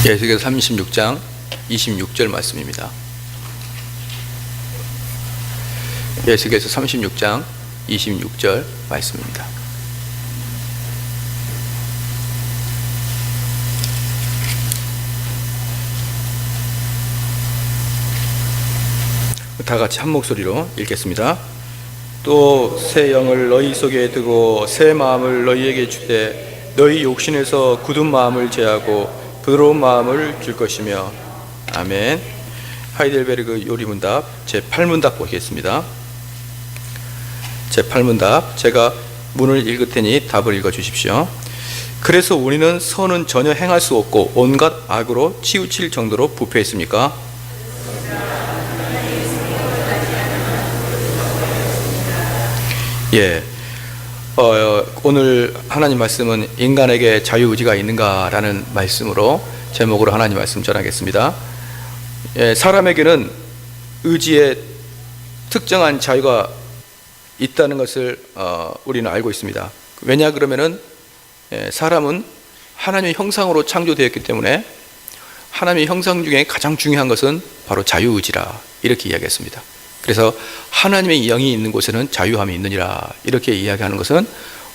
에스겔 36장 26절 말씀입니다. 에스겔서 36장 26절 말씀입니다. 다 같이 한 목소리로 읽겠습니다. 또 새 영을 너희 속에 두고 새 마음을 너희에게 주되 너희 욕심에서 굳은 마음을 제하고 부드러운 마음을 줄 것이며. 아멘. 하이델베르그 요리문답 제8문답 보겠습니다. 제8문답 제가 문을 읽을 테니 답을 읽어 주십시오. 그래서 우리는 선은 전혀 행할 수 없고 온갖 악으로 치우칠 정도로 부패했습니까? 예. 오늘 하나님 말씀은 인간에게 자유의지가 있는가라는 말씀으로 제목으로 하나님 말씀 전하겠습니다. 예, 사람에게는 의지에 특정한 자유가 있다는 것을 우리는 알고 있습니다. 왜냐 그러면은 사람은 하나님의 형상으로 창조되었기 때문에 하나님의 형상 중에 가장 중요한 것은 바로 자유의지라 이렇게 이야기했습니다. 그래서 하나님의 영이 있는 곳에는 자유함이 있느니라 이렇게 이야기하는 것은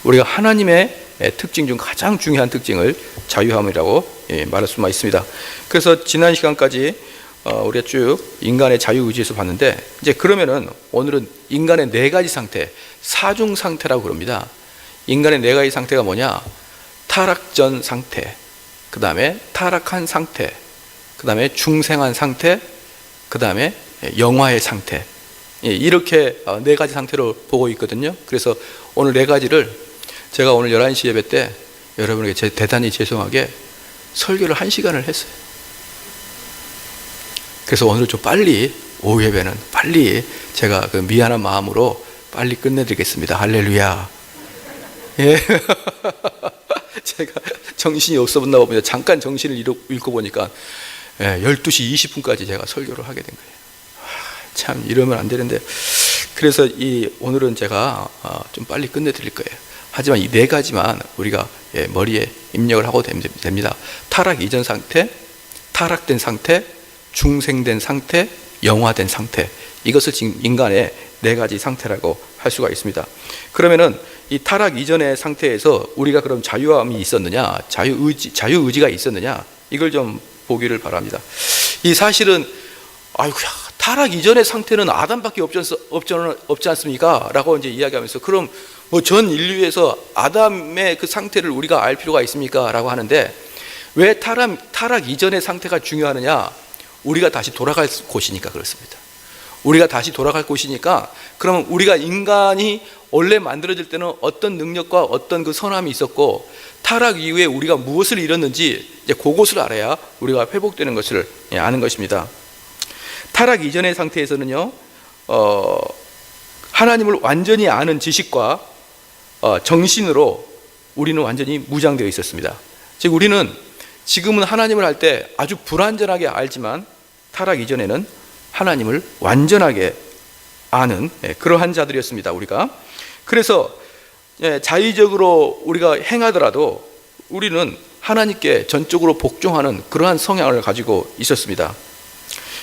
우리가 하나님의 특징 중 가장 중요한 특징을 자유함이라고 말할 수만 있습니다. 그래서 지난 시간까지 우리가 쭉 인간의 자유의지에서 봤는데, 이제 그러면은 오늘은 인간의 네 가지 상태, 사중 상태라고 그럽니다. 인간의 네 가지 상태가 뭐냐? 타락전 상태, 그 다음에 타락한 상태, 그 다음에 중생한 상태, 그 다음에 영화의 상태, 이렇게 네 가지 상태로 보고 있거든요. 그래서 오늘 네 가지를 제가 오늘 11시 예배 때 여러분에게 대단히 죄송하게 설교를 1시간을 했어요. 그래서 오늘 좀 빨리, 오후 예배는 빨리 제가 그 미안한 마음으로 빨리 끝내드리겠습니다. 할렐루야. 예. 제가 정신이 없었나 봅니다. 잠깐 정신을 잃고 보니까 12시 20분까지 제가 설교를 하게 된 거예요. 참 이러면 안 되는데, 그래서 오늘은 제가 좀 빨리 끝내드릴 거예요. 하지만 이 네 가지만 우리가 머리에 입력을 하고 됩니다. 타락 이전 상태, 타락된 상태, 중생된 상태, 영화된 상태, 이것을 지금 인간의 네 가지 상태라고 할 수가 있습니다. 그러면은 이 타락 이전의 상태에서 우리가 그럼 자유함이 있었느냐, 자유의지가 있었느냐, 이걸 좀 보기를 바랍니다. 이 사실은 아이고야, 타락 이전의 상태는 아담밖에 없지 않습니까? 라고 이제 이야기하면서, 그럼 뭐 전 인류에서 아담의 그 상태를 우리가 알 필요가 있습니까? 라고 하는데, 왜 타락 이전의 상태가 중요하느냐? 우리가 다시 돌아갈 곳이니까 그렇습니다. 우리가 다시 돌아갈 곳이니까, 그러면 우리가 인간이 원래 만들어질 때는 어떤 능력과 어떤 그 선함이 있었고, 타락 이후에 우리가 무엇을 잃었는지 이제 그것을 알아야 우리가 회복되는 것을 아는 것입니다. 타락 이전의 상태에서는요, 하나님을 완전히 아는 지식과 정신으로 우리는 완전히 무장되어 있었습니다. 즉 우리는 지금은 하나님을 할 때 아주 불완전하게 알지만, 타락 이전에는 하나님을 완전하게 아는 그러한 자들이었습니다, 우리가. 그래서 자의적으로 우리가 행하더라도 우리는 하나님께 전적으로 복종하는 그러한 성향을 가지고 있었습니다.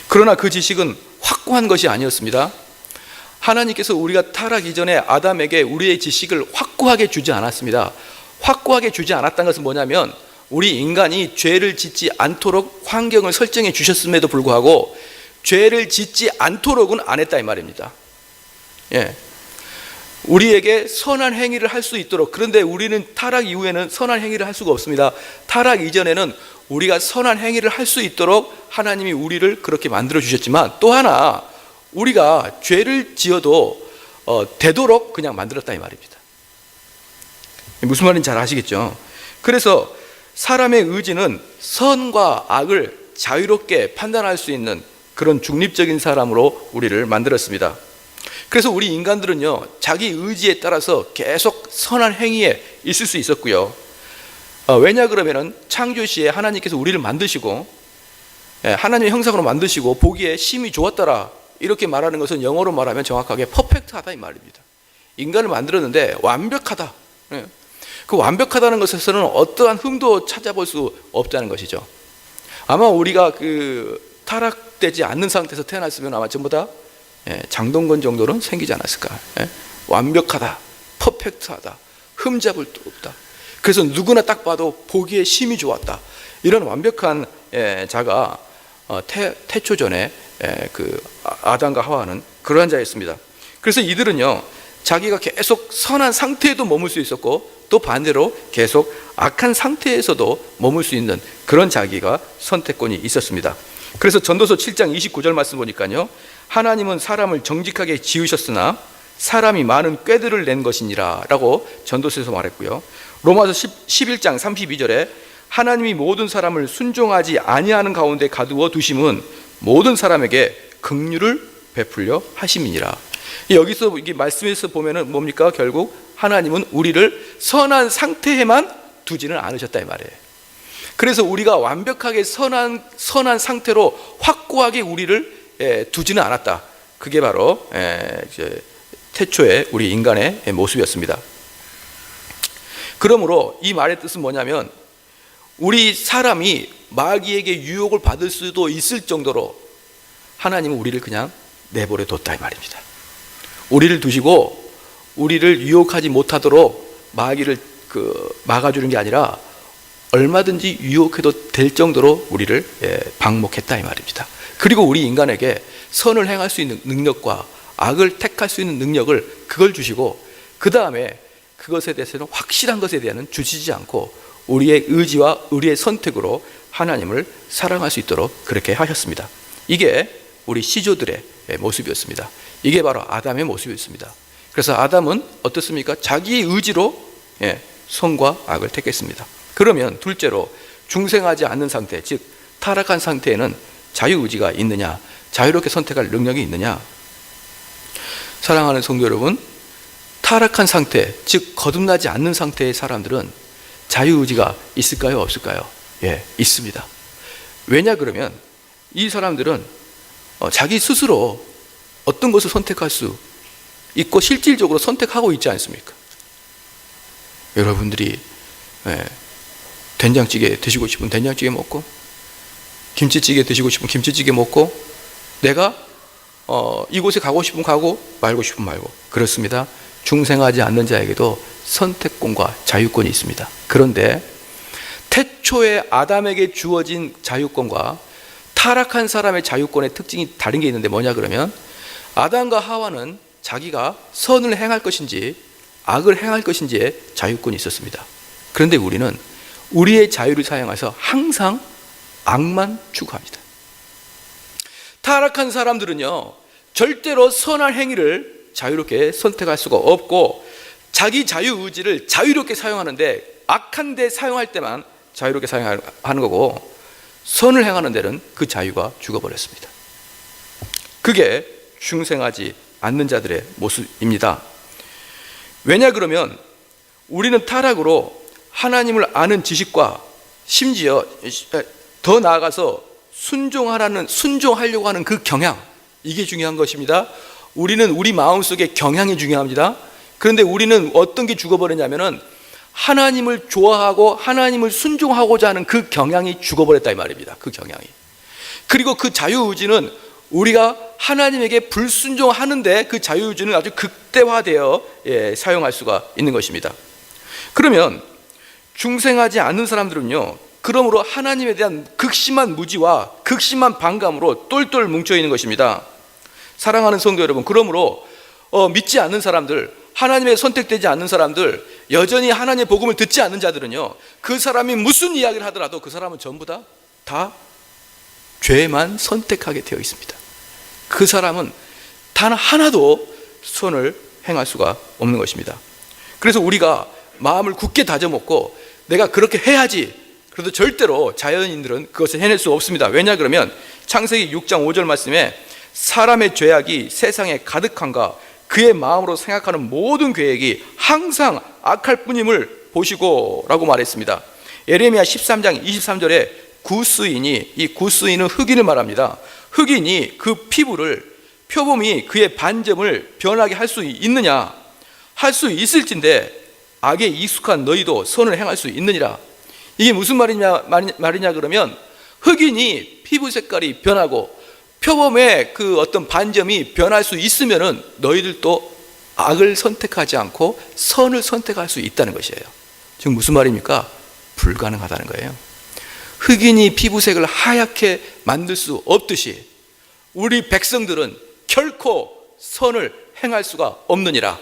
그러나 그 지식은 확고한 것이 아니었습니다. 하나님께서 우리가 타락 이전에 아담에게 우리의 지식을 확고하게 주지 않았습니다. 확고하게 주지 않았다는 것은 뭐냐면, 우리 인간이 죄를 짓지 않도록 환경을 설정해 주셨음에도 불구하고 죄를 짓지 않도록은 안 했다 이 말입니다. 예. 우리에게 선한 행위를 할 수 있도록, 그런데 우리는 타락 이후에는 선한 행위를 할 수가 없습니다. 타락 이전에는 우리가 선한 행위를 할 수 있도록 하나님이 우리를 그렇게 만들어 주셨지만, 또 하나 우리가 죄를 지어도 되도록 그냥 만들었다 이 말입니다. 무슨 말인지 잘 아시겠죠? 그래서 사람의 의지는 선과 악을 자유롭게 판단할 수 있는 그런 중립적인 사람으로 우리를 만들었습니다. 그래서 우리 인간들은요, 자기 의지에 따라서 계속 선한 행위에 있을 수 있었고요. 왜냐 그러면은 창조 시에 하나님께서 우리를 만드시고 하나님의 형상으로 만드시고 보기에 심히 좋았더라, 이렇게 말하는 것은 영어로 말하면 정확하게 퍼펙트하다 이 말입니다. 인간을 만들었는데 완벽하다. 그 완벽하다는 것에서는 어떠한 흠도 찾아볼 수 없다는 것이죠. 아마 우리가 타락되지 않는 상태에서 태어났으면 아마 전부 다 장동건 정도는 생기지 않았을까. 완벽하다, 퍼펙트하다, 흠잡을 데 없다. 그래서 누구나 딱 봐도 보기에 심이 좋았다. 이런 완벽한 자가 태초전에 아담과 하와는 그러한 자였습니다. 그래서 이들은요, 자기가 계속 선한 상태에도 머물 수 있었고 또 반대로 계속 악한 상태에서도 머물 수 있는 그런 자기가 선택권이 있었습니다. 그래서 전도서 7장 29절 말씀 보니까요, 하나님은 사람을 정직하게 지으셨으나 사람이 많은 꾀들을 낸 것이니라 라고 전도서에서 말했고요, 로마서 11장 32절에 하나님이 모든 사람을 순종하지 아니하는 가운데 가두어 두심은 모든 사람에게 긍휼을 베풀려 하심이니라. 여기서 이 말씀에서 보면은 뭡니까? 결국 하나님은 우리를 선한 상태에만 두지는 않으셨다 이 말이에요. 그래서 우리가 완벽하게 선한 상태로 확고하게 우리를 두지는 않았다. 그게 바로 태초의 우리 인간의 모습이었습니다. 그러므로 이 말의 뜻은 뭐냐면, 우리 사람이 마귀에게 유혹을 받을 수도 있을 정도로 하나님은 우리를 그냥 내버려 뒀다 이 말입니다. 우리를 두시고 우리를 유혹하지 못하도록 마귀를 막아주는 게 아니라 얼마든지 유혹해도 될 정도로 우리를 방목했다 이 말입니다. 그리고 우리 인간에게 선을 행할 수 있는 능력과 악을 택할 수 있는 능력을 그걸 주시고, 그 다음에 그것에 대해서는 확실한 것에 대해서는 주시지 않고 우리의 의지와 우리의 선택으로 하나님을 사랑할 수 있도록 그렇게 하셨습니다. 이게 우리 시조들의 모습이었습니다. 이게 바로 아담의 모습이었습니다. 그래서 아담은 어떻습니까? 자기의 의지로 선과 악을 택했습니다. 그러면 둘째로 중생하지 않는 상태, 즉 타락한 상태에는 자유의지가 있느냐, 자유롭게 선택할 능력이 있느냐? 사랑하는 성도 여러분, 타락한 상태, 즉 거듭나지 않는 상태의 사람들은 자유의지가 있을까요? 없을까요? 있습니다. 왜냐 그러면 이 사람들은 자기 스스로 어떤 것을 선택할 수 있고 실질적으로 선택하고 있지 않습니까? 여러분들이 된장찌개 드시고 싶으면 된장찌개 먹고, 김치찌개 드시고 싶으면 김치찌개 먹고, 내가 이곳에 가고 싶으면 가고 말고 싶으면 말고, 그렇습니다. 중생하지 않는 자에게도 선택권과 자유권이 있습니다. 그런데 태초에 아담에게 주어진 자유권과 타락한 사람의 자유권의 특징이 다른 게 있는데 뭐냐 그러면, 아담과 하와는 자기가 선을 행할 것인지 악을 행할 것인지의 자유권이 있었습니다. 그런데 우리는 우리의 자유를 사용해서 항상 악만 추구합니다. 타락한 사람들은요, 절대로 선한 행위를 자유롭게 선택할 수가 없고 자기 자유의지를 자유롭게 사용하는데 악한 데 사용할 때만 자유롭게 사용하는 거고, 선을 행하는 데는 그 자유가 죽어버렸습니다. 그게 중생하지 않는 자들의 모습입니다. 왜냐 그러면 우리는 타락으로 하나님을 아는 지식과 심지어 더 나아가서 순종하려고 하는 그 경향, 이게 중요한 것입니다. 우리는 우리 마음속에 경향이 중요합니다. 그런데 우리는 어떤 게 죽어버렸냐면은 하나님을 좋아하고 하나님을 순종하고자 하는 그 경향이 죽어버렸다 이 말입니다. 그 경향이. 그리고 그 자유의지는 우리가 하나님에게 불순종하는데 그 자유의지는 아주 극대화되어 사용할 수가 있는 것입니다. 그러면 중생하지 않는 사람들은요, 그러므로 하나님에 대한 극심한 무지와 극심한 반감으로 똘똘 뭉쳐 있는 것입니다. 사랑하는 성도 여러분, 그러므로 믿지 않는 사람들, 하나님의 선택되지 않는 사람들, 여전히 하나님의 복음을 듣지 않는 자들은요, 그 사람이 무슨 이야기를 하더라도 그 사람은 전부 다 죄만 선택하게 되어 있습니다. 그 사람은 단 하나도 선을 행할 수가 없는 것입니다. 그래서 우리가 마음을 굳게 다져먹고 내가 그렇게 해야지, 그래도 절대로 자연인들은 그것을 해낼 수 없습니다. 왜냐 그러면 창세기 6장 5절 말씀에 사람의 죄악이 세상에 가득한가 그의 마음으로 생각하는 모든 계획이 항상 악할 뿐임을 보시고 라고 말했습니다. 예레미야 13장 23절에 구스인이, 이 구스인은 흑인을 말합니다. 흑인이 그 피부를, 표범이 그의 반점을 변하게 할 수 있느냐? 할 수 있을진데 악에 익숙한 너희도 선을 행할 수 있느니라. 이게 무슨 말이냐 그러면 흑인이 피부 색깔이 변하고 표범의 그 어떤 반점이 변할 수 있으면은 너희들도 악을 선택하지 않고 선을 선택할 수 있다는 것이에요. 지금 무슨 말입니까? 불가능하다는 거예요. 흑인이 피부색을 하얗게 만들 수 없듯이 우리 백성들은 결코 선을 행할 수가 없느니라.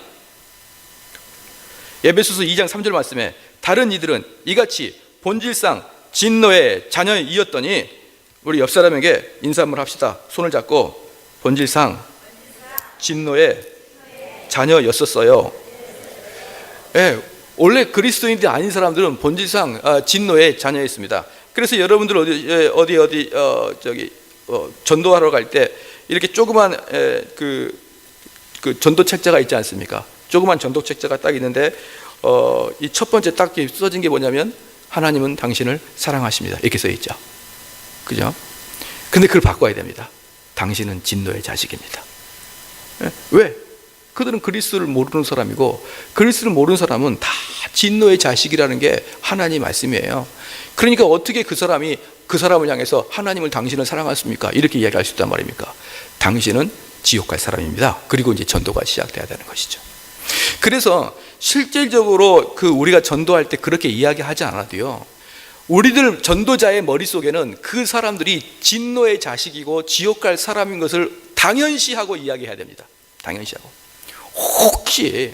에베소서 2장 3절 말씀에 다른 이들은 이같이 본질상 진노의 자녀이었더니, 우리 옆 사람에게 인사 한번 합시다. 손을 잡고 본질상 진노의 자녀였었어요. 네, 원래 그리스도인들이 아닌 사람들은 본질상 진노의 자녀였습니다. 그래서 여러분들 전도하러 갈 때 이렇게 조그만 그 전도 책자가 있지 않습니까? 조그만 전도 책자가 딱 있는데 이 첫 번째 딱 써진 게 뭐냐면 하나님은 당신을 사랑하십니다. 이렇게 써 있죠. 그죠? 근데 그걸 바꿔야 됩니다. 당신은 진노의 자식입니다. 왜? 그들은 그리스도를 모르는 사람이고, 그리스도를 모르는 사람은 다 진노의 자식이라는 게 하나님 말씀이에요. 그러니까 어떻게 그 사람을 향해서 하나님을 당신을 사랑하십니까? 이렇게 이야기할 수 있단 말입니까? 당신은 지옥 갈 사람입니다. 그리고 이제 전도가 시작돼야 되는 것이죠. 그래서 실질적으로 우리가 전도할 때 그렇게 이야기하지 않아도요, 우리들 전도자의 머릿속에는 그 사람들이 진노의 자식이고 지옥 갈 사람인 것을 당연시하고 이야기해야 됩니다. 당연시하고. 혹시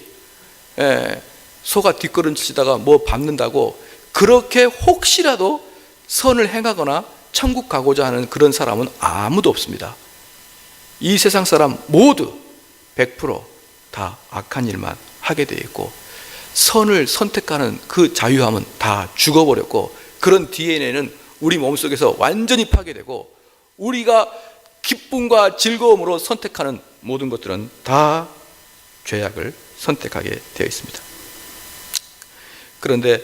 소가 뒷걸음치다가 뭐 밟는다고 그렇게 혹시라도 선을 행하거나 천국 가고자 하는 그런 사람은 아무도 없습니다. 이 세상 사람 모두 100% 다 악한 일만 하게 되어 있고, 선을 선택하는 그 자유함은 다 죽어버렸고, 그런 DNA는 우리 몸속에서 완전히 파괴되고, 우리가 기쁨과 즐거움으로 선택하는 모든 것들은 다 죄악을 선택하게 되어 있습니다. 그런데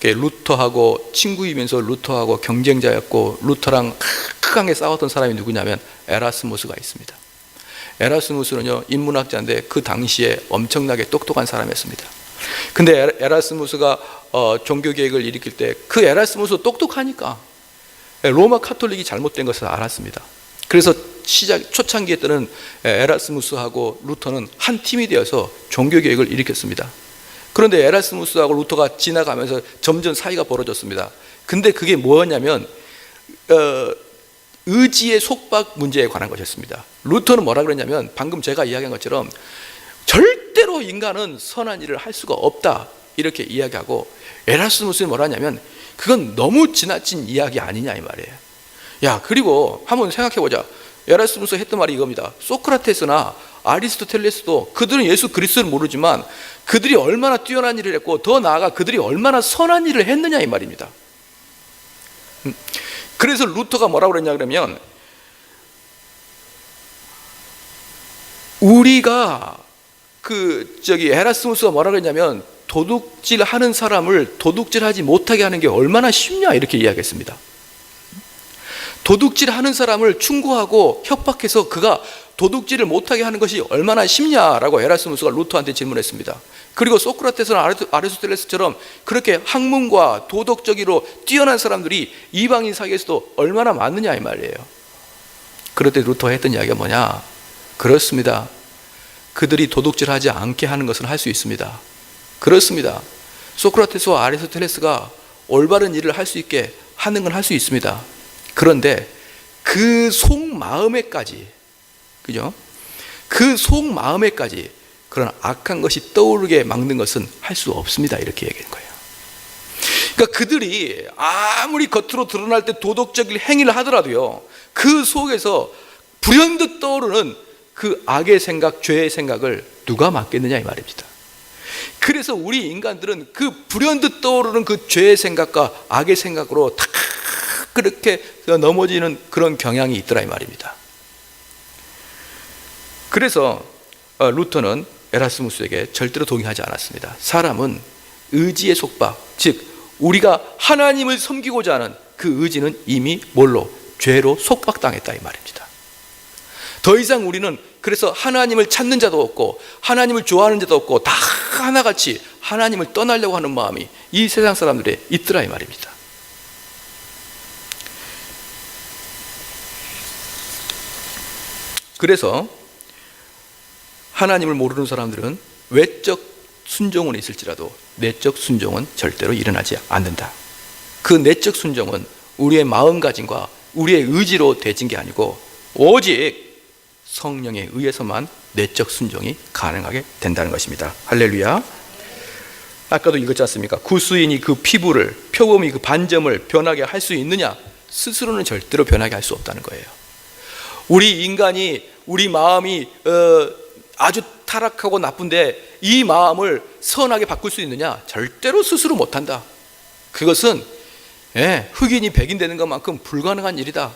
루터하고 친구이면서 루터하고 경쟁자였고 루터랑 크게 싸웠던 사람이 누구냐면 에라스무스가 있습니다. 에라스무스는요, 인문학자인데 그 당시에 엄청나게 똑똑한 사람이었습니다. 근데 에라스무스가 종교개혁을 일으킬 때 그 에라스무스 똑똑하니까 로마 카톨릭이 잘못된 것을 알았습니다. 그래서 초창기에 때는 에라스무스하고 루터는 한 팀이 되어서 종교개혁을 일으켰습니다. 그런데 에라스무스하고 루터가 지나가면서 점점 사이가 벌어졌습니다. 근데 그게 뭐였냐면 의지의 속박 문제에 관한 것이었습니다. 루터는 뭐라 그랬냐면, 방금 제가 이야기한 것처럼 절대로 인간은 선한 일을 할 수가 없다 이렇게 이야기하고, 에라스무스는 뭐라 하냐면 그건 너무 지나친 이야기 아니냐 이 말이에요. 야, 그리고 한번 생각해보자. 에라스무스 했던 말이 이겁니다. 소크라테스나 아리스토텔레스도 그들은 예수 그리스도를 모르지만 그들이 얼마나 뛰어난 일을 했고, 더 나아가 그들이 얼마나 선한 일을 했느냐 이 말입니다. 그래서 루터가 뭐라고 그랬냐 그러면, 우리가 에라스무스가 뭐라고 그랬냐면 도둑질 하는 사람을 도둑질하지 못하게 하는 게 얼마나 쉽냐 이렇게 이야기했습니다. 도둑질 하는 사람을 충고하고 협박해서 그가 도둑질을 못하게 하는 것이 얼마나 쉽냐라고 에라스무스가 루터한테 질문했습니다. 그리고 소크라테스나 아리스토텔레스처럼 그렇게 학문과 도덕적으로 뛰어난 사람들이 이방인 사이에서도 얼마나 많느냐 이 말이에요. 그럴 때 루터가 했던 이야기가 뭐냐? 그렇습니다. 그들이 도둑질하지 않게 하는 것은 할 수 있습니다. 그렇습니다. 소크라테스와 아리스토텔레스가 올바른 일을 할 수 있게 하는 건 할 수 있습니다. 그런데 그 속마음에까지, 그죠? 그 속마음에까지 그런 악한 것이 떠오르게 막는 것은 할 수 없습니다. 이렇게 얘기한 거예요. 그러니까 그들이 아무리 겉으로 드러날 때 도덕적인 행위를 하더라도요, 그 속에서 불현듯 떠오르는 그 악의 생각, 죄의 생각을 누가 막겠느냐 이 말입니다. 그래서 우리 인간들은 그 불현듯 떠오르는 그 죄의 생각과 악의 생각으로 다 그렇게 넘어지는 그런 경향이 있더라 이 말입니다. 그래서 루터는 에라스무스에게 절대로 동의하지 않았습니다. 사람은 의지의 속박, 즉 우리가 하나님을 섬기고자 하는 그 의지는 이미 뭘로? 죄로 속박당했다 이 말입니다. 더 이상 우리는 그래서 하나님을 찾는 자도 없고 하나님을 좋아하는 자도 없고 다 하나같이 하나님을 떠나려고 하는 마음이 이 세상 사람들에 있더라 이 말입니다. 그래서 하나님을 모르는 사람들은 외적 순종은 있을지라도 내적 순종은 절대로 일어나지 않는다. 그 내적 순종은 우리의 마음가짐과 우리의 의지로 되진 게 아니고 오직 성령에 의해서만 내적 순종이 가능하게 된다는 것입니다. 할렐루야. 아까도 읽었지 않습니까? 구수인이 그 피부를, 표범이 그 반점을 변하게 할 수 있느냐? 스스로는 절대로 변하게 할 수 없다는 거예요. 우리 인간이, 우리 마음이 아주 타락하고 나쁜데 이 마음을 선하게 바꿀 수 있느냐? 절대로 스스로 못한다. 그것은 흑인이 백인 되는 것만큼 불가능한 일이다.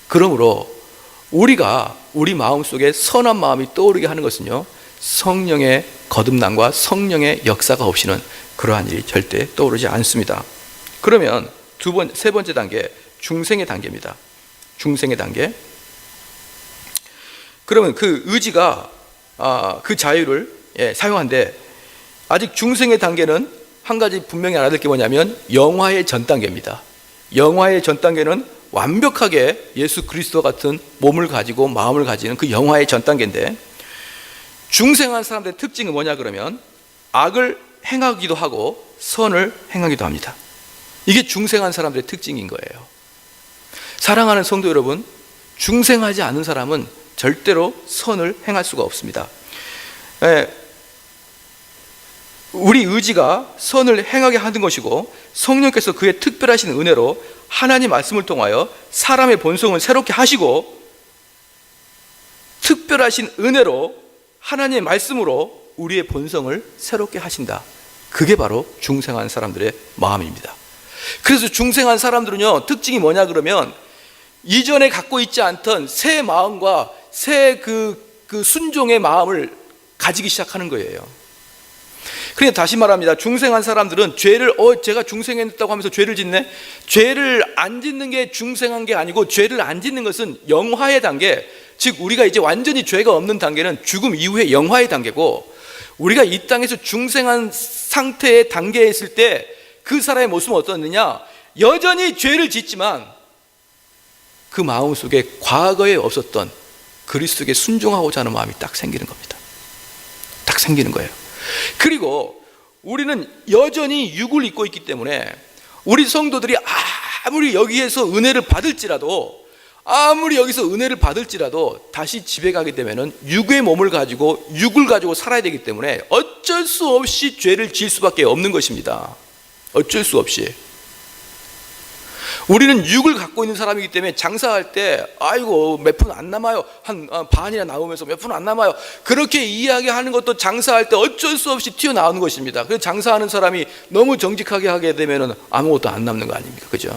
그러므로 우리가 우리 마음속에 선한 마음이 떠오르게 하는 것은요, 성령의 거듭남과 성령의 역사가 없이는 그러한 일이 절대 떠오르지 않습니다. 그러면 세 번째 단계, 중생의 단계입니다. 중생의 단계. 그러면 그 의지가 그 자유를 사용한데, 아직 중생의 단계는 한 가지 분명히 알아야 될 게 뭐냐면 영화의 전 단계입니다. 영화의 전 단계는 완벽하게 예수 그리스도 같은 몸을 가지고 마음을 가지는 그 영화의 전 단계인데, 중생한 사람들의 특징은 뭐냐 그러면 악을 행하기도 하고 선을 행하기도 합니다. 이게 중생한 사람들의 특징인 거예요. 사랑하는 성도 여러분, 중생하지 않은 사람은 절대로 선을 행할 수가 없습니다. 우리 의지가 선을 행하게 하는 것이고, 성령께서 그의 특별하신 은혜로 하나님 말씀을 통하여 사람의 본성을 새롭게 하시고, 특별하신 은혜로 하나님의 말씀으로 우리의 본성을 새롭게 하신다. 그게 바로 중생한 사람들의 마음입니다. 그래서 중생한 사람들은요, 특징이 뭐냐 그러면 이전에 갖고 있지 않던 새 마음과 새 그 순종의 마음을 가지기 시작하는 거예요. 그러니까 다시 말합니다. 중생한 사람들은 죄를 제가 중생했다고 하면서 죄를 짓네? 죄를 안 짓는 게 중생한 게 아니고, 죄를 안 짓는 것은 영화의 단계, 즉 우리가 이제 완전히 죄가 없는 단계는 죽음 이후의 영화의 단계고, 우리가 이 땅에서 중생한 상태의 단계에 있을 때 그 사람의 모습은 어떻느냐? 여전히 죄를 짓지만 그 마음속에 과거에 없었던 그리스도에게 순종하고자 하는 마음이 딱 생기는 겁니다. 딱 생기는 거예요. 그리고 우리는 여전히 육을 입고 있기 때문에 우리 성도들이 아무리 여기에서 은혜를 받을지라도, 다시 집에 가게 되면은 육의 몸을 가지고, 육을 가지고 살아야 되기 때문에 어쩔 수 없이 죄를 지을 수밖에 없는 것입니다. 어쩔 수 없이. 우리는 육을 갖고 있는 사람이기 때문에 장사할 때 아이고 몇 푼 안 남아요, 한 반이나 나오면서 몇 푼 안 남아요, 그렇게 이야기하는 것도 장사할 때 어쩔 수 없이 튀어나오는 것입니다. 그래서 장사하는 사람이 너무 정직하게 하게 되면 아무것도 안 남는 거 아닙니까? 그죠?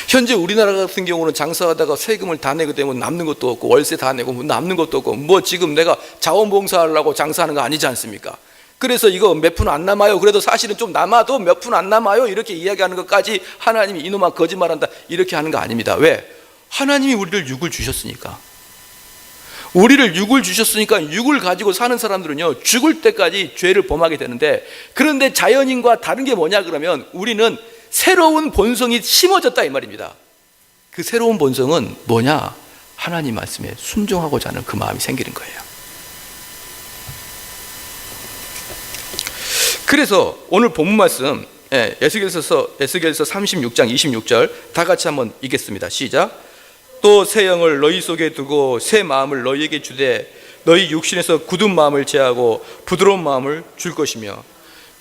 현재 우리나라 같은 경우는 장사하다가 세금을 다 내게 되면 남는 것도 없고, 월세 다 내고 남는 것도 없고, 지금 내가 자원봉사하려고 장사하는 거 아니지 않습니까? 그래서 이거 몇 푼 안 남아요, 그래도 사실은 좀 남아도 몇 푼 안 남아요, 이렇게 이야기하는 것까지 하나님이 이놈아 거짓말한다 이렇게 하는 거 아닙니다. 왜? 하나님이 우리를 육을 주셨으니까. 우리를 육을 주셨으니까 육을 가지고 사는 사람들은요, 죽을 때까지 죄를 범하게 되는데, 그런데 자연인과 다른 게 뭐냐 그러면 우리는 새로운 본성이 심어졌다 이 말입니다. 그 새로운 본성은 뭐냐? 하나님 말씀에 순종하고자 하는 그 마음이 생기는 거예요. 그래서 오늘 본문 말씀 에스겔서 36장 26절 다 같이 한번 읽겠습니다. 시작. 또 새 영을 너희 속에 두고 새 마음을 너희에게 주되 너희 육신에서 굳은 마음을 제하고 부드러운 마음을 줄 것이며.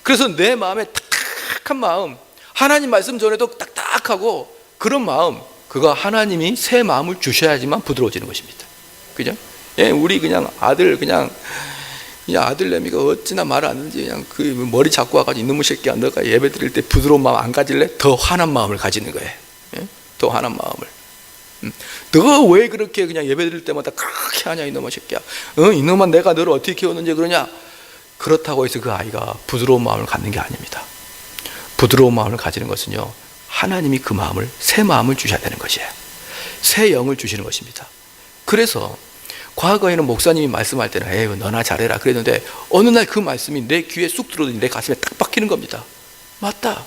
그래서 내 마음에 딱딱한 마음, 하나님 말씀 전에도 딱딱하고 그런 마음, 그거 하나님이 새 마음을 주셔야지만 부드러워지는 것입니다. 그죠? 우리 그냥 아들내미가 어찌나 말 안 하는지 그냥 그 머리 잡고 와가지고 이놈의 새끼야, 너가 예배 드릴 때 부드러운 마음 안 가질래? 더 화난 마음을 가지는 거예요. 더 화난 마음을. 너 왜 그렇게 그냥 예배 드릴 때마다 그렇게 하냐 이놈의 새끼야. 이놈아 내가 너를 어떻게 키웠는지 그러냐. 그렇다고 해서 그 아이가 부드러운 마음을 갖는 게 아닙니다. 부드러운 마음을 가지는 것은요, 하나님이 그 마음을, 새 마음을 주셔야 되는 것이에요. 새 영을 주시는 것입니다. 그래서 과거에는 목사님이 말씀할 때는 에이 너나 잘해라 그랬는데, 어느 날 그 말씀이 내 귀에 쑥 들어오더니 내 가슴에 딱 박히는 겁니다. 맞다,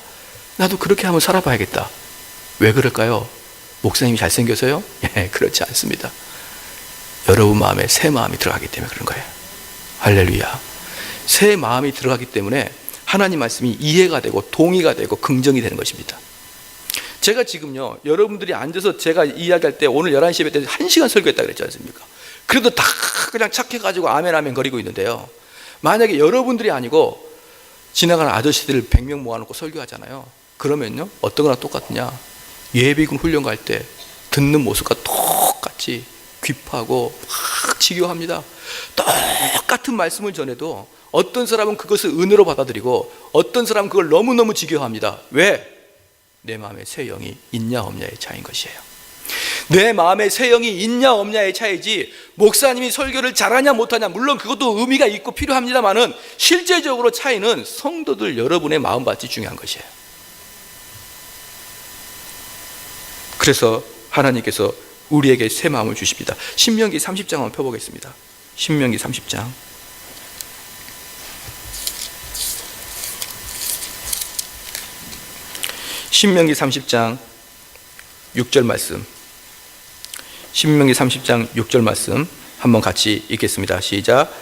나도 그렇게 한번 살아봐야겠다. 왜 그럴까요? 목사님이 잘생겨서요? 그렇지 않습니다. 여러분 마음에 새 마음이 들어가기 때문에 그런 거예요. 할렐루야. 새 마음이 들어가기 때문에 하나님 말씀이 이해가 되고 동의가 되고 긍정이 되는 것입니다. 제가 지금요, 여러분들이 앉아서 제가 이야기할 때 오늘 11시 예배 때 1시간 설교했다 그랬지 않습니까? 그래도 다 그냥 착해가지고 아멘 아멘 거리고 있는데요, 만약에 여러분들이 아니고 지나가는 아저씨들 100명 모아놓고 설교하잖아요. 그러면요, 어떤 거랑 똑같으냐? 예비군 훈련 갈 때 듣는 모습과 똑같이 귀파고 막 지교합니다. 똑같은 말씀을 전해도 어떤 사람은 그것을 은혜로 받아들이고 어떤 사람은 그걸 너무너무 지교합니다. 왜? 내 마음에 새 영이 있냐 없냐의 차이인 것이에요. 내 마음에 새 영이 있냐 없냐의 차이지, 목사님이 설교를 잘하냐 못하냐, 물론 그것도 의미가 있고 필요합니다만은 실제적으로 차이는 성도들 여러분의 마음밭이 중요한 것이에요. 그래서 하나님께서 우리에게 새 마음을 주십니다. 신명기 30장 한번 펴보겠습니다. 신명기 30장. 신명기 30장 6절 말씀. 신명기 30장 6절 말씀 한번 같이 읽겠습니다. 시작.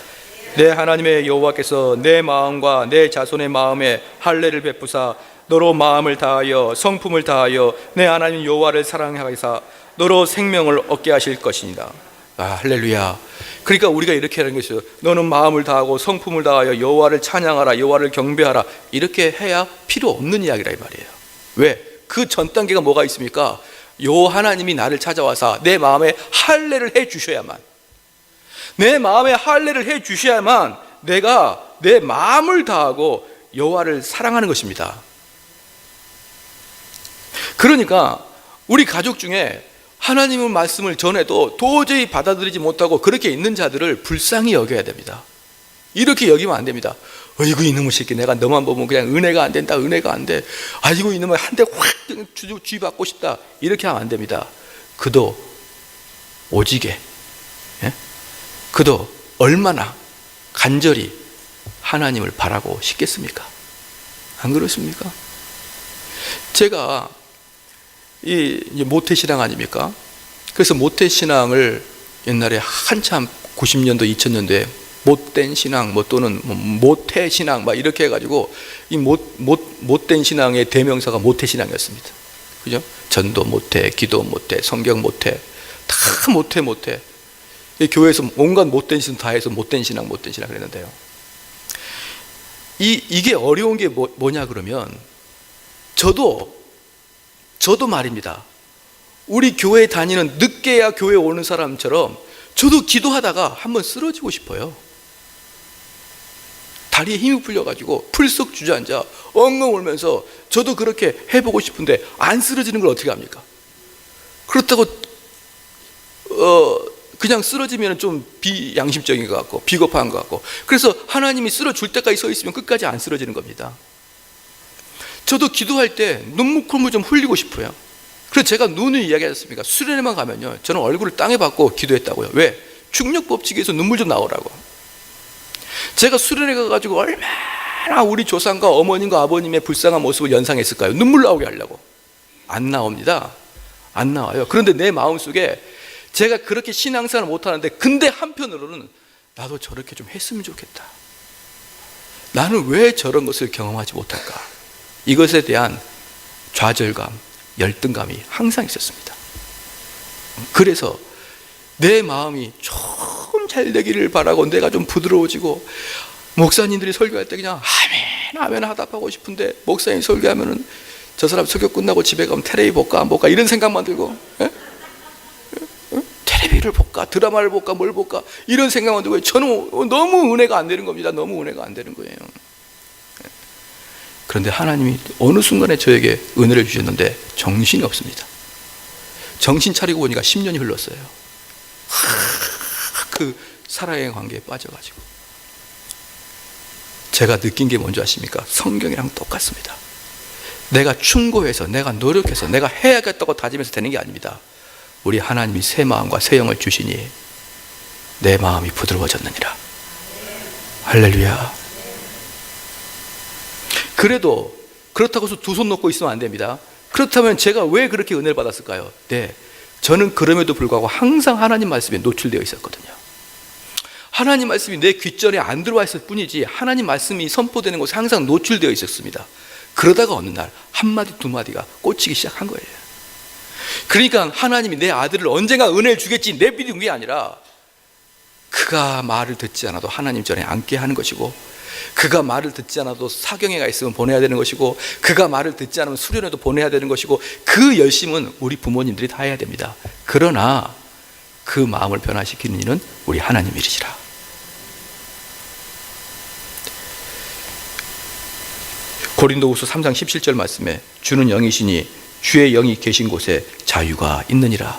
내 하나님의 여호와께서 내 마음과 내 자손의 마음에 할례를 베푸사 너로 마음을 다하여 성품을 다하여 내 하나님 여호와를 사랑하사 너로 생명을 얻게 하실 것이니라. 아, 할렐루야. 그러니까 우리가 이렇게 하는 것이죠. 너는 마음을 다하고 성품을 다하여 여호와를 찬양하라, 여호와를 경배하라. 이렇게 해야 필요 없는 이야기라 이 말이에요. 왜? 그 전 단계가 뭐가 있습니까? 요 하나님이 나를 찾아와서 내 마음에 할례를 해 주셔야만, 내 마음에 할례를 해 주셔야만 내가 내 마음을 다하고 여호와를 사랑하는 것입니다. 그러니까 우리 가족 중에 하나님의 말씀을 전해도 도저히 받아들이지 못하고 그렇게 있는 자들을 불쌍히 여겨야 됩니다. 이렇게 여기면 안 됩니다. 어이구 이놈의 새끼, 내가 너만 보면 그냥 은혜가 안 된다, 은혜가 안 돼. 아이고 이놈을 한 대 확 쥐받고 싶다. 이렇게 하면 안 됩니다. 그도 오지게, 예? 그도 얼마나 간절히 하나님을 바라고 싶겠습니까? 안 그렇습니까? 제가 이 모태신앙 아닙니까? 그래서 모태신앙을 옛날에 한참 90년도 2000년도에 못된 신앙 또는 모태신앙 막 이렇게 해가지고 이 못된 신앙의 대명사가 모태신앙이었습니다. 그죠? 전도 모태, 기도 모태, 성경 모태, 다 모태. 교회에서 온갖 못된 신앙 다 해서 못된 신앙 그랬는데요. 이게 어려운 게 뭐냐 그러면 저도 말입니다. 우리 교회 다니는 늦게야 교회 오는 사람처럼 저도 기도하다가 한번 쓰러지고 싶어요. 다리에 힘이 풀려가지고 풀썩 주저앉아 엉엉 울면서 저도 그렇게 해보고 싶은데 안 쓰러지는 걸 어떻게 합니까? 그렇다고 그냥 쓰러지면 좀 비양심적인 것 같고 비겁한 것 같고, 그래서 하나님이 쓰러줄 때까지 서 있으면 끝까지 안 쓰러지는 겁니다. 저도 기도할 때 눈물콧물 좀 흘리고 싶어요. 그래서 제가 눈을 이야기했습니까? 수련회만 가면요, 저는 얼굴을 땅에 받고 기도했다고요. 왜? 충격 법칙에서 눈물 좀 나오라고. 제가 수련회 가가지고 얼마나 우리 조상과 어머님과 아버님의 불쌍한 모습을 연상했을까요? 눈물 나오게 하려고. 안 나옵니다. 안 나와요. 그런데 내 마음속에 제가 그렇게 신앙생활을 못하는데, 근데 한편으로는 나도 저렇게 좀 했으면 좋겠다. 나는 왜 저런 것을 경험하지 못할까? 이것에 대한 좌절감, 열등감이 항상 있었습니다. 그래서 내 마음이 좀 잘 되기를 바라고 내가 좀 부드러워지고, 목사님들이 설교할 때 그냥 아멘 하답하고 싶은데, 목사님 설교하면은 저 사람 설교 끝나고 집에 가면 텔레비 볼까 안 볼까 이런 생각만 들고, 텔레비를 볼까 드라마를 볼까 뭘 볼까 이런 생각만 들고, 저는 너무 은혜가 안 되는 겁니다. 너무 은혜가 안 되는 거예요. 그런데 하나님이 어느 순간에 저에게 은혜를 주셨는데 정신이 없습니다. 정신 차리고 보니까 10년이 흘렀어요. 그 사랑의 관계에 빠져가지고 제가 느낀 게 뭔지 아십니까? 성경이랑 똑같습니다. 내가 충고해서, 내가 노력해서, 내가 해야겠다고 다짐해서 되는 게 아닙니다. 우리 하나님이 새 마음과 새 영을 주시니 내 마음이 부드러워졌느니라. 할렐루야. 그래도 그렇다고 해서 두 손 놓고 있으면 안 됩니다. 그렇다면 제가 왜 그렇게 은혜를 받았을까요? 네, 저는 그럼에도 불구하고 항상 하나님 말씀에 노출되어 있었거든요. 하나님 말씀이 내 귓전에 안 들어와 있을 뿐이지 하나님 말씀이 선포되는 곳에 항상 노출되어 있었습니다. 그러다가 어느 날 한마디 두 마디가 꽂히기 시작한 거예요. 그러니까 하나님이 내 아들을 언젠가 은혜를 주겠지 내비둔 게 아니라 그가 말을 듣지 않아도 하나님 전에 앉게 하는 것이고, 그가 말을 듣지 않아도 사경회가 있으면 보내야 되는 것이고, 그가 말을 듣지 않으면 수련회도 보내야 되는 것이고, 그 열심은 우리 부모님들이 다 해야 됩니다. 그러나 그 마음을 변화시키는 이는 우리 하나님이시라. 고린도후서 3장 17절 말씀에 주는 영이시니 주의 영이 계신 곳에 자유가 있느니라.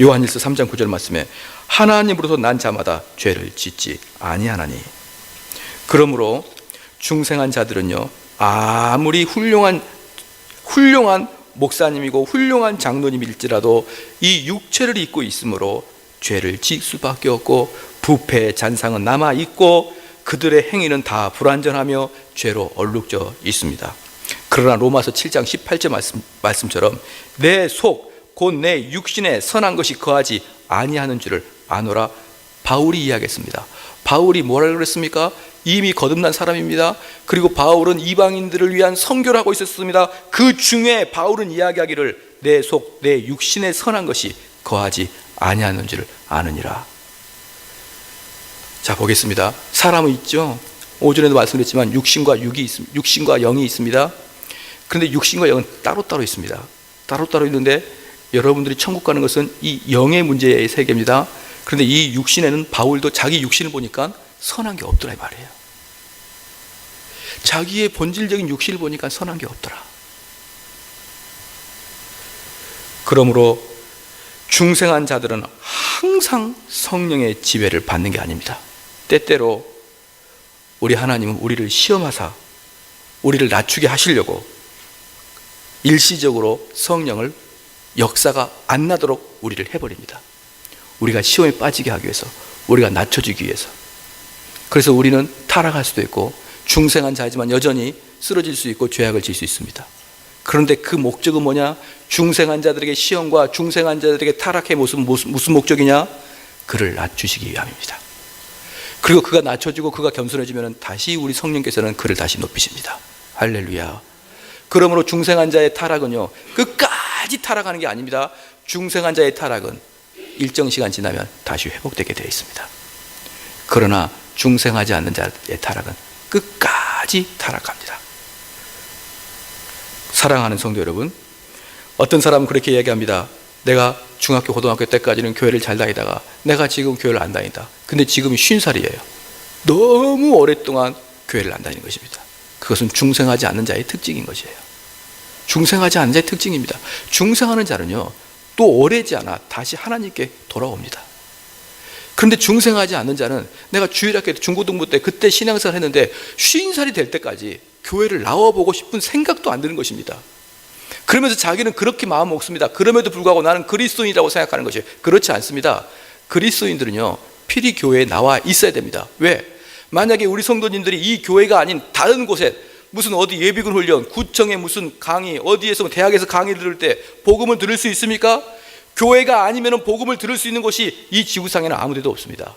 요한일서 3장 9절 말씀에 하나님으로서 난 자마다 죄를 짓지 아니하나니. 그러므로 중생한 자들은요, 아무리 훌륭한 목사님이고 훌륭한 장로님일지라도 이 육체를 입고 있으므로 죄를 지을 수밖에 없고, 부패의 잔상은 남아 있고 그들의 행위는 다 불완전하며 죄로 얼룩져 있습니다. 그러나 로마서 7장 18절 말씀처럼 내 속 곧 내 육신에 선한 것이 거하지 아니하는 줄을 아노라 바울이 이야기했습니다. 바울이 뭐라고 그랬습니까? 이미 거듭난 사람입니다. 그리고 바울은 이방인들을 위한 선교를 하고 있었습니다. 그 중에 바울은 이야기하기를 내 속 내 육신에 선한 것이 거하지 아니하는 줄을 아느니라. 자, 보겠습니다. 사람은 있죠. 오전에도 말씀드렸지만 육신과 영이 있습니다. 그런데 육신과 영은 따로따로 있습니다. 따로따로 있는데 여러분들이 천국 가는 것은 이 영의 문제의 세계입니다. 그런데 이 육신에는 바울도 자기 육신을 보니까 선한 게 없더라 이 말이에요. 자기의 본질적인 육신을 보니까 선한 게 없더라. 그러므로 중생한 자들은 항상 성령의 지배를 받는 게 아닙니다. 때때로 우리 하나님은 우리를 시험하사 우리를 낮추게 하시려고 일시적으로 성령을 역사가 안 나도록 우리를 해버립니다. 우리가 시험에 빠지게 하기 위해서, 우리가 낮춰주기 위해서. 그래서 우리는 타락할 수도 있고 중생한 자이지만 여전히 쓰러질 수 있고 죄악을 지을 수 있습니다. 그런데 그 목적은 뭐냐? 중생한 자들에게 시험과 중생한 자들에게 타락의 모습은 무슨 목적이냐? 그를 낮추시기 위함입니다. 그리고 그가 낮춰지고 그가 겸손해지면 다시 우리 성령께서는 그를 다시 높이십니다. 할렐루야. 그러므로 중생한 자의 타락은요, 끝까지 타락하는 게 아닙니다. 중생한 자의 타락은 일정 시간 지나면 다시 회복되게 되어 있습니다. 그러나 중생하지 않는 자의 타락은 끝까지 타락합니다. 사랑하는 성도 여러분, 어떤 사람은 그렇게 이야기합니다. 내가 중학교 고등학교 때까지는 교회를 잘 다니다가 내가 지금 교회를 안 다닌다. 근데 지금 50살이에요. 너무 오랫동안 교회를 안 다니는 것입니다. 그것은 중생하지 않는 자의 특징인 것이에요. 중생하지 않는 자의 특징입니다. 중생하는 자는요, 또 오래지 않아 다시 하나님께 돌아옵니다. 그런데 중생하지 않는 자는 내가 주일학교 때 중고등부 때 그때 신앙생활 했는데 50살이 될 때까지 교회를 나와보고 싶은 생각도 안 드는 것입니다. 그러면서 자기는 그렇게 마음 먹습니다. 그럼에도 불구하고 나는 그리스도인이라고 생각하는 것이에요. 그렇지 않습니다. 그리스도인들은요, 필히 교회에 나와 있어야 됩니다. 왜? 만약에 우리 성도님들이 이 교회가 아닌 다른 곳에 무슨 어디 예비군 훈련, 구청의 무슨 강의, 어디에서 대학에서 강의를 들을 때 복음을 들을 수 있습니까? 교회가 아니면 복음을 들을 수 있는 곳이 이 지구상에는 아무 데도 없습니다.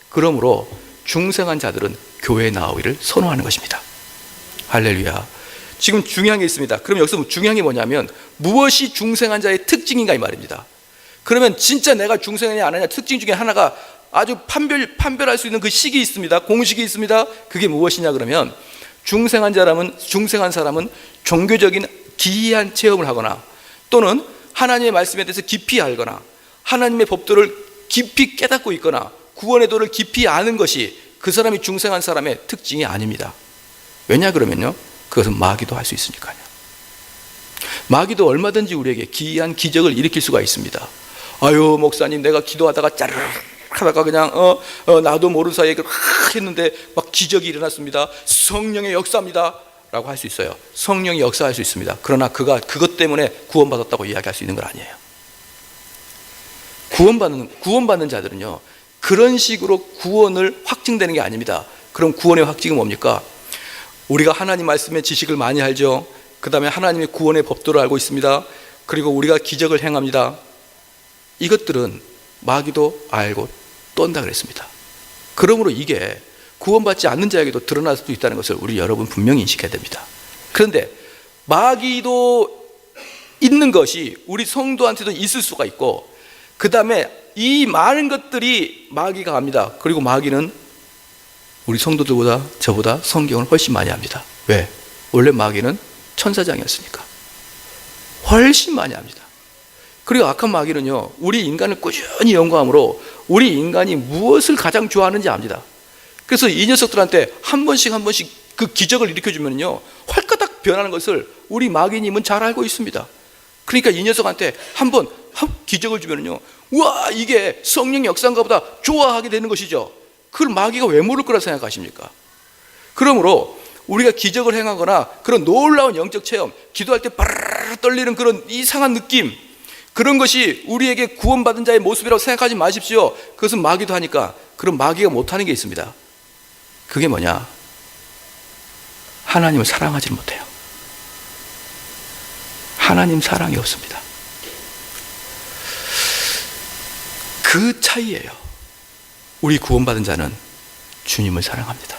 그러므로 중생한 자들은 교회에 나오기를 선호하는 것입니다. 할렐루야. 지금 중요한 게 있습니다. 그럼 여기서 중요한 게 뭐냐면 무엇이 중생한 자의 특징인가 이 말입니다. 그러면 진짜 내가 중생하냐 안 하냐 특징 중에 하나가 아주 판별할 수 있는 그 식이 있습니다. 공식이 있습니다. 그게 무엇이냐 그러면 중생한 사람은 종교적인 기이한 체험을 하거나 또는 하나님의 말씀에 대해서 깊이 알거나 하나님의 법도를 깊이 깨닫고 있거나 구원의 도를 깊이 아는 것이 그 사람이 중생한 사람의 특징이 아닙니다. 왜냐 그러면요, 그것은 마귀도 할 수 있으니까요. 마귀도 얼마든지 우리에게 기이한 기적을 일으킬 수가 있습니다. 아유 목사님, 내가 기도하다가 짜르르 하다가 그냥 나도 모르는 사이에 했는데 막 기적이 일어났습니다. 성령의 역사입니다 라고 할 수 있어요. 성령이 역사할 수 있습니다. 그러나 그가 그것 때문에 구원받았다고 이야기할 수 있는 건 아니에요. 구원받는 자들은요, 그런 식으로 구원을 확증되는 게 아닙니다. 그럼 구원의 확증은 뭡니까? 우리가 하나님 말씀의 지식을 많이 알죠. 그 다음에 하나님의 구원의 법도를 알고 있습니다. 그리고 우리가 기적을 행합니다. 이것들은 마귀도 알고 떤다 그랬습니다. 그러므로 이게 구원받지 않는 자에게도 드러날 수도 있다는 것을 우리 여러분 분명히 인식해야 됩니다. 그런데 마귀도 있는 것이 우리 성도한테도 있을 수가 있고, 그 다음에 이 많은 것들이 마귀가 합니다. 그리고 마귀는 우리 성도들보다 저보다 성경을 훨씬 많이 합니다. 왜? 원래 마귀는 천사장이었으니까 훨씬 많이 합니다. 그리고 악한 마귀는요, 우리 인간을 꾸준히 연구함으로 우리 인간이 무엇을 가장 좋아하는지 압니다. 그래서 이 녀석들한테 한 번씩 그 기적을 일으켜주면요, 활가닥 변하는 것을 우리 마귀님은 잘 알고 있습니다. 그러니까 이 녀석한테 한번 기적을 주면요, 우와, 이게 성령의 역사인가 보다 좋아하게 되는 것이죠. 그걸 마귀가 왜 모를 거라 생각하십니까? 그러므로 우리가 기적을 행하거나 그런 놀라운 영적 체험, 기도할 때 바르르 떨리는 그런 이상한 느낌, 그런 것이 우리에게 구원받은 자의 모습이라고 생각하지 마십시오. 그것은 마귀도 하니까. 그럼 마귀가 못하는 게 있습니다. 그게 뭐냐? 하나님을 사랑하지 못해요. 하나님 사랑이 없습니다. 그 차이예요. 우리 구원받은 자는 주님을 사랑합니다.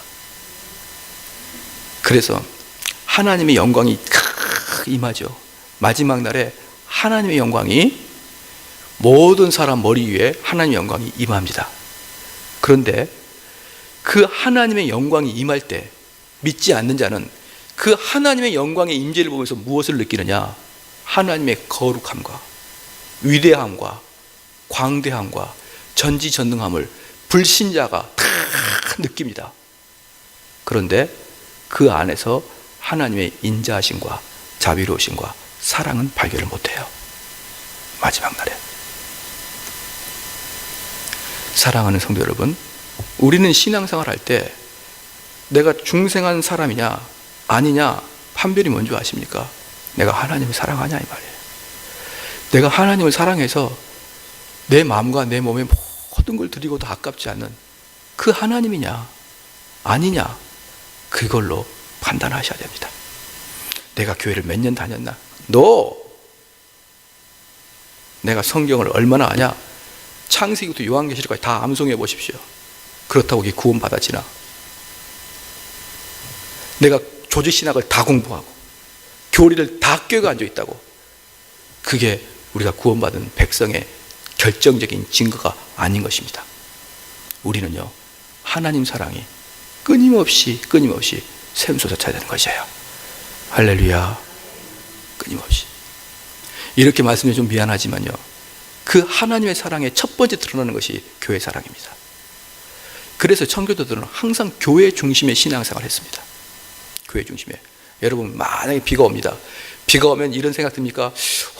그래서 하나님의 영광이 임하죠. 마지막 날에 하나님의 영광이 모든 사람 머리 위에 하나님의 영광이 임합니다. 그런데 그 하나님의 영광이 임할 때 믿지 않는 자는 그 하나님의 영광의 임재를 보면서 무엇을 느끼느냐? 하나님의 거룩함과 위대함과 광대함과 전지전능함을 불신자가 다 느낍니다. 그런데 그 안에서 하나님의 인자하심과 자비로우심과 사랑은 발견을 못해요. 마지막 날에. 사랑하는 성도 여러분, 우리는 신앙생활 할 때 내가 중생한 사람이냐 아니냐 판별이 뭔지 아십니까? 내가 하나님을 사랑하냐 이 말이에요. 내가 하나님을 사랑해서 내 마음과 내 몸의 모든 걸 드리고도 아깝지 않는 그 하나님이냐 아니냐, 그걸로 판단하셔야 됩니다. 내가 교회를 몇 년 다녔나? 내가 성경을 얼마나 아냐? 창세기부터 요한계시록까지 다 암송해 보십시오. 그렇다고 이게 구원 받아지나? 내가 조직신학을 다 공부하고 교리를 다 꿰고 앉아 있다고 그게 우리가 구원받은 백성의 결정적인 증거가 아닌 것입니다. 우리는요, 하나님 사랑이 끊임없이 샘솟아쳐야 되는 것이에요. 할렐루야. 끊임없이. 이렇게 말씀드리면 좀 미안하지만요, 그 하나님의 사랑의 첫 번째 드러나는 것이 교회 사랑입니다. 그래서 청교도들은 항상 교회 중심의 신앙생활을 했습니다. 교회 중심에. 여러분, 만약에 비가 옵니다. 비가 오면 이런 생각 듭니까?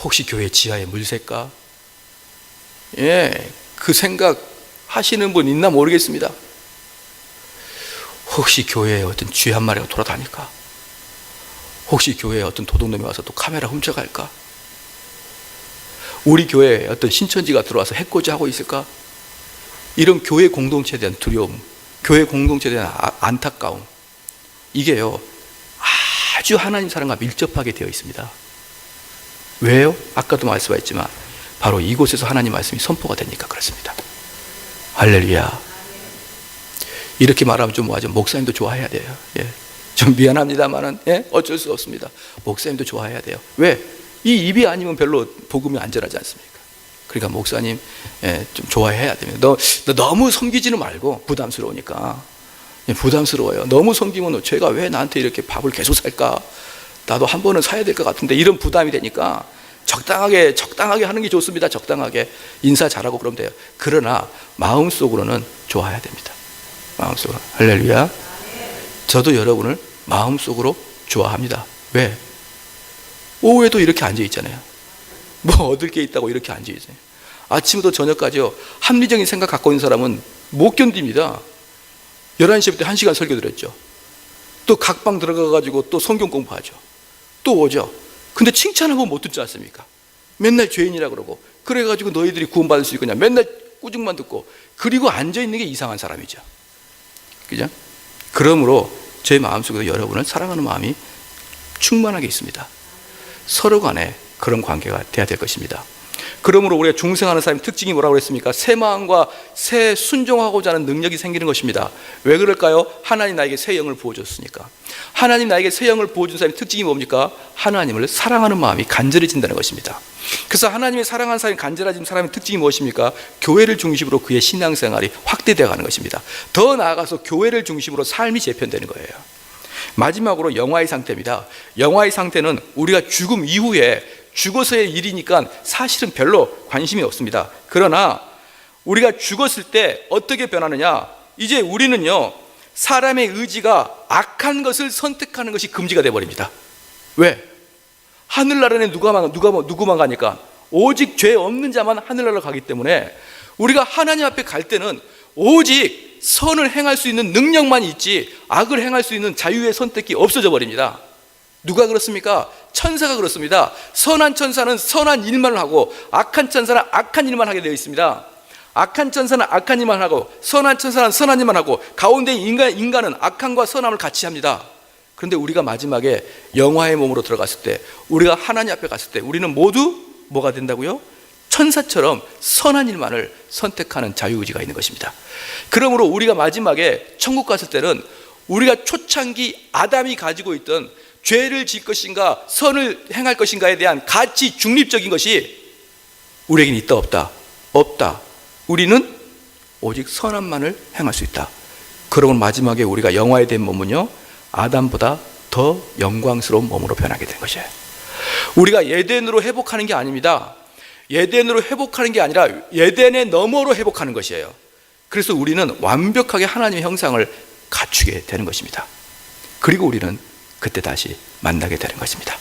혹시 교회 지하에 물 셀까? 예, 그 생각 하시는 분 있나 모르겠습니다. 혹시 교회에 어떤 쥐 한 마리가 돌아다닐까? 혹시 교회에 어떤 도둑놈이 와서 또 카메라 훔쳐갈까? 우리 교회에 어떤 신천지가 들어와서 해코지하고 있을까? 이런 교회 공동체에 대한 두려움, 교회 공동체에 대한 안타까움, 이게요, 아주 하나님 사랑과 밀접하게 되어 있습니다. 왜요? 아까도 말씀하셨지만 바로 이곳에서 하나님 말씀이 선포가 되니까 그렇습니다. 할렐루야. 이렇게 말하면 좀 뭐하죠? 목사님도 좋아해야 돼요. 예. 좀 미안합니다만은, 예? 어쩔 수 없습니다. 목사님도 좋아해야 돼요. 왜? 이 입이 아니면 별로 복음이 안전하지 않습니까? 그러니까 목사님, 예, 좀 좋아해야 됩니다. 너 너무 섬기지는 말고, 부담스러우니까. 예, 부담스러워요. 너무 섬기면 제가 왜 나한테 이렇게 밥을 계속 살까? 나도 한 번은 사야 될 것 같은데, 이런 부담이 되니까 적당하게 하는 게 좋습니다. 적당하게 인사 잘하고 그러면 돼요. 그러나 마음속으로는 좋아해야 됩니다. 마음속으로. 할렐루야. 저도 여러분을 마음속으로 좋아합니다. 왜? 오후에도 이렇게 앉아 있잖아요. 뭐 얻을 게 있다고 이렇게 앉아 있어요. 아침부터 저녁까지요, 합리적인 생각 갖고 있는 사람은 못 견딥니다. 11시부터 1시간 설교 드렸죠. 또 각방 들어가가지고 또 성경 공부하죠. 또 오죠. 근데 칭찬하고 못 듣지 않습니까? 맨날 죄인이라 그러고, 그래가지고 너희들이 구원받을 수 있겠냐, 맨날 꾸중만 듣고, 그리고 앉아있는 게 이상한 사람이죠. 그죠? 그러므로 제 마음속에서 여러분을 사랑하는 마음이 충만하게 있습니다. 서로 간에 그런 관계가 돼야 될 것입니다. 그러므로 우리가 중생하는 사람의 특징이 뭐라고 그랬습니까? 새 마음과 새 순종하고자 하는 능력이 생기는 것입니다. 왜 그럴까요? 하나님 나에게 새 영을 부어줬으니까. 하나님 나에게 새 영을 부어준 사람의 특징이 뭡니까? 하나님을 사랑하는 마음이 간절해진다는 것입니다. 그래서 하나님의 사랑하는 사람이 간절해진 사람의 특징이 무엇입니까? 교회를 중심으로 그의 신앙생활이 확대되어 가는 것입니다. 더 나아가서 교회를 중심으로 삶이 재편되는 거예요. 마지막으로 영화의 상태입니다. 영화의 상태는 우리가 죽음 이후에 죽어서의 일이니까 사실은 별로 관심이 없습니다. 그러나 우리가 죽었을 때 어떻게 변하느냐? 이제 우리는요, 사람의 의지가 악한 것을 선택하는 것이 금지가 되어버립니다. 왜? 하늘나라에 누구만 가니까? 오직 죄 없는 자만 하늘나라로 가기 때문에 우리가 하나님 앞에 갈 때는 오직 선을 행할 수 있는 능력만 있지 악을 행할 수 있는 자유의 선택이 없어져 버립니다. 누가 그렇습니까? 천사가 그렇습니다. 선한 천사는 선한 일만 하고 악한 천사는 악한 일만 하게 되어 있습니다. 악한 천사는 악한 일만 하고 선한 천사는 선한 일만 하고 가운데 인간은 악함과 선함을 같이 합니다. 그런데 우리가 마지막에 영화의 몸으로 들어갔을 때, 우리가 하나님 앞에 갔을 때 우리는 모두 뭐가 된다고요? 천사처럼 선한 일만을 선택하는 자유의지가 있는 것입니다. 그러므로 우리가 마지막에 천국 갔을 때는 우리가 초창기 아담이 가지고 있던 죄를 지을 것인가 선을 행할 것인가에 대한 가치 중립적인 것이 우리에게는 있다 없다? 없다. 우리는 오직 선함만을 행할 수 있다. 그러고 마지막에 우리가 영화에 된 몸은요, 아담보다 더 영광스러운 몸으로 변하게 된 것이에요. 우리가 예덴으로 회복하는 게 아닙니다. 예덴으로 회복하는 게 아니라 예덴의 너머로 회복하는 것이에요. 그래서 우리는 완벽하게 하나님의 형상을 갖추게 되는 것입니다. 그리고 우리는 그때 다시 만나게 되는 것입니다.